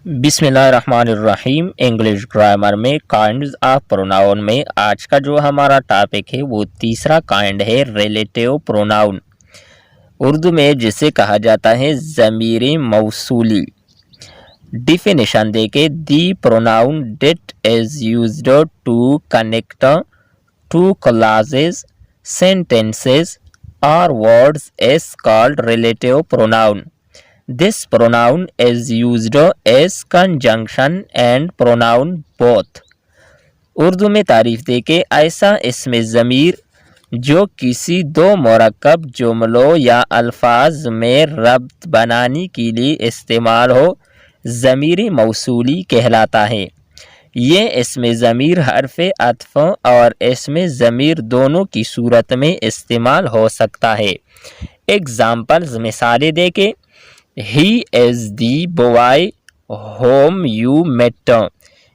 बिस्मिल्लाहिर्रहमानिर्रहीम। English grammar में kinds of pronoun में आज का जो हमारा टॉपिक है वो तीसरा काइंड है रिलेटिव प्रोनाउन, उर्दू में जिसे कहा जाता है ज़मीर मौसूली। डिफिनेशन देके the pronoun that is used to connect two clauses, sentences और words is called relative pronoun. This pronoun is used as conjunction and pronoun both. Urdu में तारीफ देके ऐसा इसमें ज़मीर जो किसी दो मुरक्कब जुमलों या अल्फाज में रब्त बनाने के लिए इस्तेमाल हो ज़मीर मौसूली कहलाता है। ये इसमें ज़मीर हर्फ अत्फ़ और इसमें ज़मीर दोनों की सूरत में इस्तेमाल हो सकता है। एग्ज़ाम्पल्स मिसालें देके He is the boy whom you met.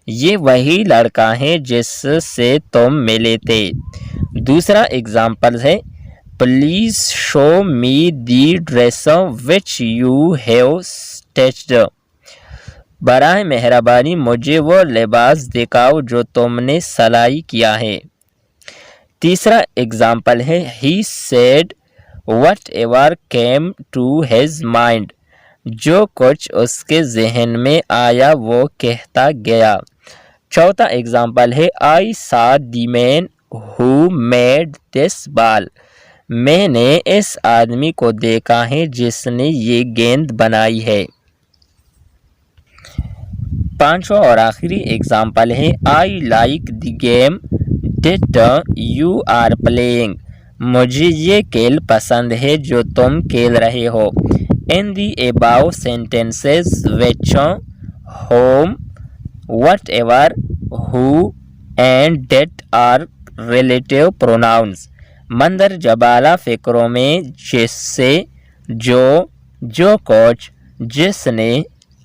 ये वही लड़का है जिससे तुम मिले थे। दूसरा एग्जाम्पल है please show me the dress which you have stitched. बराए मेहरबानी मुझे वो लिबास दिखाओ जो तुमने सिलाई किया है। तीसरा एग्जाम्पल है he said whatever came to his mind. जो कुछ उसके जहन में आया वो कहता गया। चौथा एग्जाम्पल है आई सा the man who made this ball. मैंने इस आदमी को देखा है जिसने ये गेंद बनाई है। पांचवा और आखिरी एग्जाम्पल है I like the game that you are playing. मुझे ये खेल पसंद है जो तुम खेल रहे हो। In the above sentences which, whom, whatever, who and that are relative pronouns. मंदर जबाला फ़िक्रों में जिससे, जो कुछ, जिसने,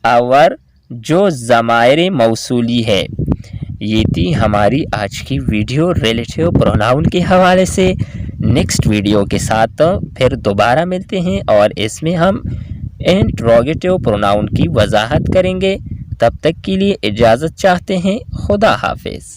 और जो ज़माइर मौसूली है। ये थी हमारी आज की वीडियो रिलेटिव प्रोनाउन के हवाले से। नेक्स्ट वीडियो के साथ फिर दोबारा मिलते हैं और इसमें हम इंट्रोगेटिव प्रोनाउन की वजाहत करेंगे। तब तक के लिए इजाज़त चाहते हैं। खुदा हाफिज़।